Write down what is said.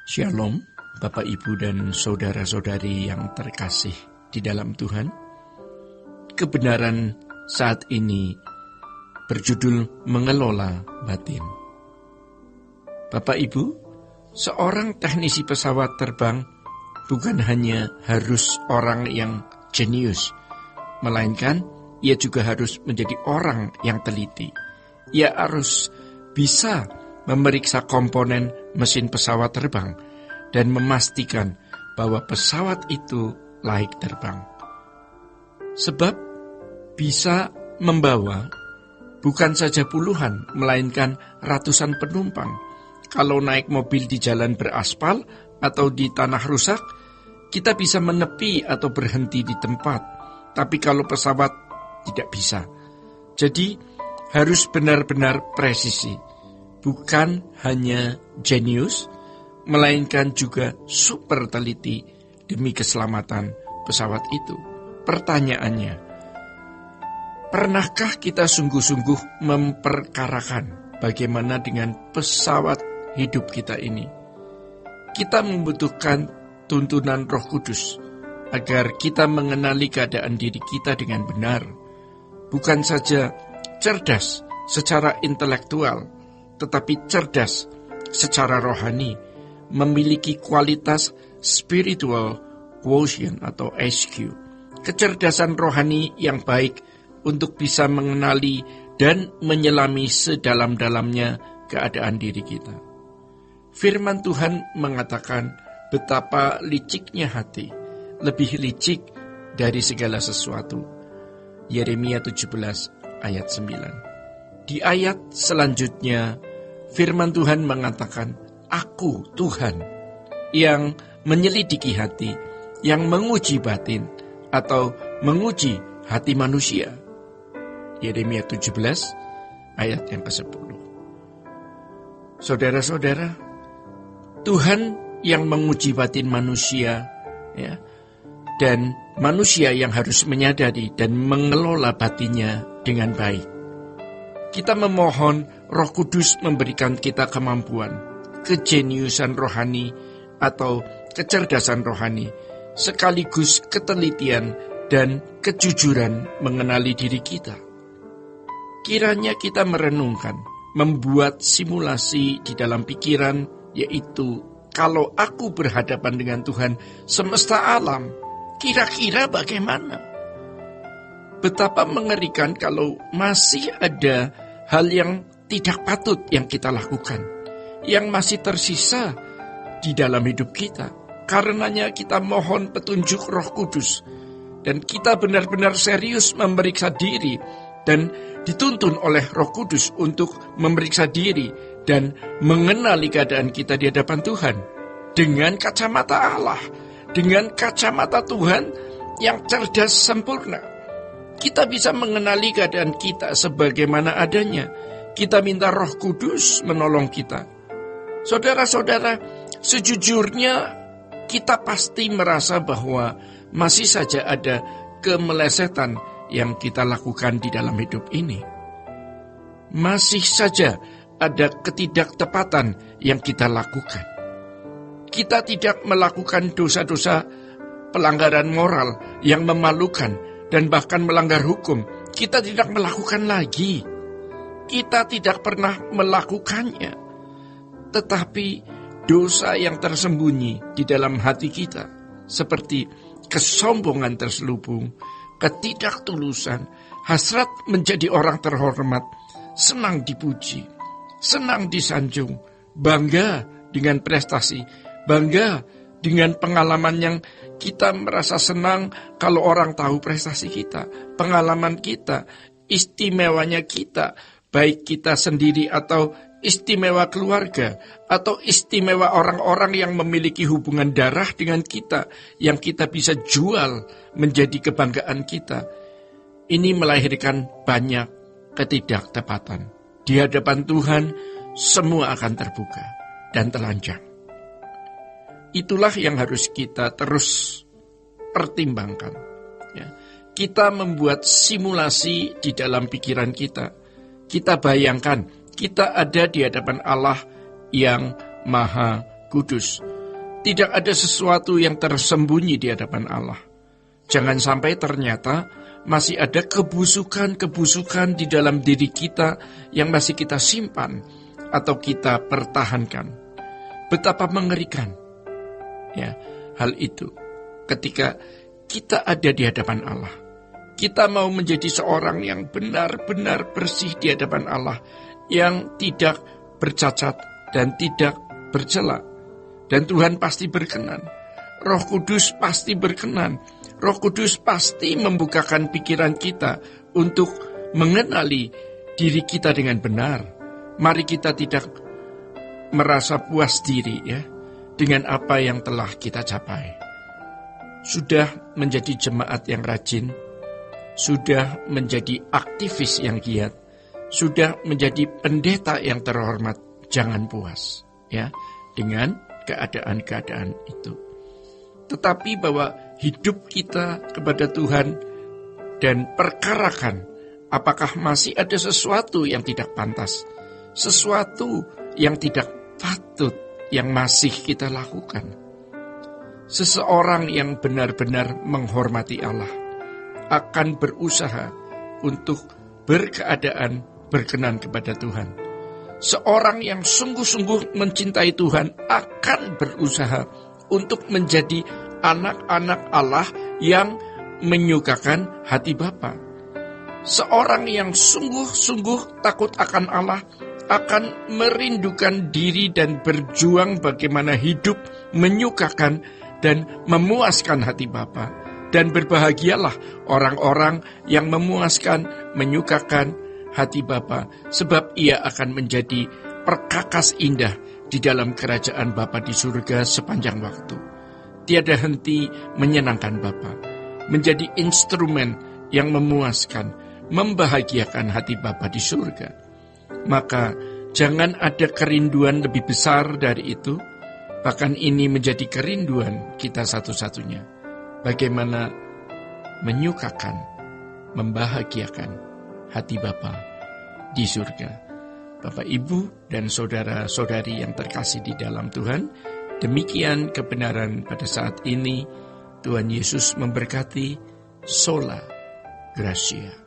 Shalom, Bapak, Ibu, dan saudara-saudari yang terkasih di dalam Tuhan. Kebenaran saat ini berjudul mengelola batin. Bapak, Ibu, seorang teknisi pesawat terbang bukan hanya harus orang yang jenius, melainkan ia juga harus menjadi orang yang teliti. Ia harus bisa memeriksa komponen mesin pesawat terbang dan memastikan bahwa pesawat itu layak terbang. Sebab bisa membawa bukan saja puluhan, melainkan ratusan penumpang. Kalau naik mobil di jalan beraspal atau di tanah rusak, kita bisa menepi atau berhenti di tempat. Tapi kalau pesawat tidak bisa. Jadi harus benar-benar presisi. Bukan hanya jenius, melainkan juga super teliti demi keselamatan pesawat itu. Pertanyaannya, pernahkah kita sungguh-sungguh memperkarakan bagaimana dengan pesawat hidup kita ini? Kita membutuhkan tuntunan Roh Kudus agar kita mengenali keadaan diri kita dengan benar. Bukan saja cerdas secara intelektual, tetapi cerdas secara rohani, memiliki kualitas spiritual quotient atau SQ, kecerdasan rohani yang baik untuk bisa mengenali dan menyelami sedalam-dalamnya keadaan diri kita. Firman Tuhan mengatakan betapa liciknya hati, lebih licik dari segala sesuatu. Yeremia 17 ayat 9. Di ayat selanjutnya, firman Tuhan mengatakan, Aku Tuhan yang menyelidiki hati, yang menguji batin atau menguji hati manusia. Yeremia 17 ayat yang ke-10. Saudara-saudara, Tuhan yang menguji batin manusia, ya, dan manusia yang harus menyadari dan mengelola batinnya dengan baik. Kita memohon Roh Kudus memberikan kita kemampuan, kejeniusan rohani atau kecerdasan rohani, sekaligus ketelitian dan kejujuran mengenali diri kita. Kiranya kita merenungkan, membuat simulasi di dalam pikiran, yaitu kalau aku berhadapan dengan Tuhan semesta alam, kira-kira bagaimana? Betapa mengerikan kalau masih ada hal yang tidak patut yang kita lakukan, yang masih tersisa di dalam hidup kita. Karenanya kita mohon petunjuk Roh Kudus, dan kita benar-benar serius memeriksa diri dan dituntun oleh Roh Kudus untuk memeriksa diri dan mengenali keadaan kita di hadapan Tuhan dengan kacamata Allah, dengan kacamata Tuhan yang cerdas sempurna. Kita bisa mengenali keadaan kita sebagaimana adanya. Kita minta Roh Kudus menolong kita. Saudara-saudara, sejujurnya kita pasti merasa bahwa masih saja ada kemelesetan yang kita lakukan di dalam hidup ini. Masih saja ada ketidaktepatan yang kita lakukan. Kita tidak melakukan dosa-dosa pelanggaran moral yang memalukan dan bahkan melanggar hukum. Kita tidak melakukan lagi. Kita tidak pernah melakukannya. Tetapi dosa yang tersembunyi di dalam hati kita, seperti kesombongan terselubung, ketidaktulusan, hasrat menjadi orang terhormat, senang dipuji, senang disanjung, bangga dengan prestasi, bangga dengan pengalaman yang kita merasa senang kalau orang tahu prestasi kita, pengalaman kita, istimewanya kita, baik kita sendiri atau istimewa keluarga, atau istimewa orang-orang yang memiliki hubungan darah dengan kita, yang kita bisa jual menjadi kebanggaan kita. Ini melahirkan banyak ketidaktepatan. Di hadapan Tuhan, semua akan terbuka dan telanjang. Itulah yang harus kita terus pertimbangkan. Ya. Kita membuat simulasi di dalam pikiran kita. Kita bayangkan kita ada di hadapan Allah yang Maha Kudus. Tidak ada sesuatu yang tersembunyi di hadapan Allah. Jangan sampai ternyata masih ada kebusukan-kebusukan di dalam diri kita yang masih kita simpan atau kita pertahankan. Betapa mengerikan ya hal itu ketika kita ada di hadapan Allah. Kita mau menjadi seorang yang benar-benar bersih di hadapan Allah, yang tidak bercacat dan tidak bercela. Dan Tuhan pasti berkenan. Roh Kudus pasti berkenan. Roh Kudus pasti membukakan pikiran kita untuk mengenali diri kita dengan benar. Mari kita tidak merasa puas diri ya dengan apa yang telah kita capai. Sudah menjadi jemaat yang rajin, sudah menjadi aktivis yang giat, sudah menjadi pendeta yang terhormat. Jangan puas ya dengan keadaan-keadaan itu. Tetapi bahwa hidup kita kepada Tuhan dan perkarakan apakah masih ada sesuatu yang tidak pantas, sesuatu yang tidak patut yang masih kita lakukan. Seseorang yang benar-benar menghormati Allah akan berusaha untuk berkeadaan berkenan kepada Tuhan. Seorang yang sungguh-sungguh mencintai Tuhan akan berusaha untuk menjadi anak-anak Allah yang menyukakan hati Bapa. Seorang yang sungguh-sungguh takut akan Allah akan merindukan diri dan berjuang bagaimana hidup menyukakan dan memuaskan hati Bapa. Dan berbahagialah orang-orang yang memuaskan, menyukakan hati Bapa, sebab ia akan menjadi perkakas indah di dalam kerajaan Bapa di surga sepanjang waktu. Tiada henti menyenangkan Bapa, menjadi instrumen yang memuaskan, membahagiakan hati Bapa di surga. Maka jangan ada kerinduan lebih besar dari itu. Bahkan ini menjadi kerinduan kita satu-satunya. Bagaimana menyukakan, membahagiakan hati Bapa di surga. Bapak, Ibu, dan saudara-saudari yang terkasih di dalam Tuhan, demikian kebenaran pada saat ini. Tuhan Yesus memberkati. Sola Gracia.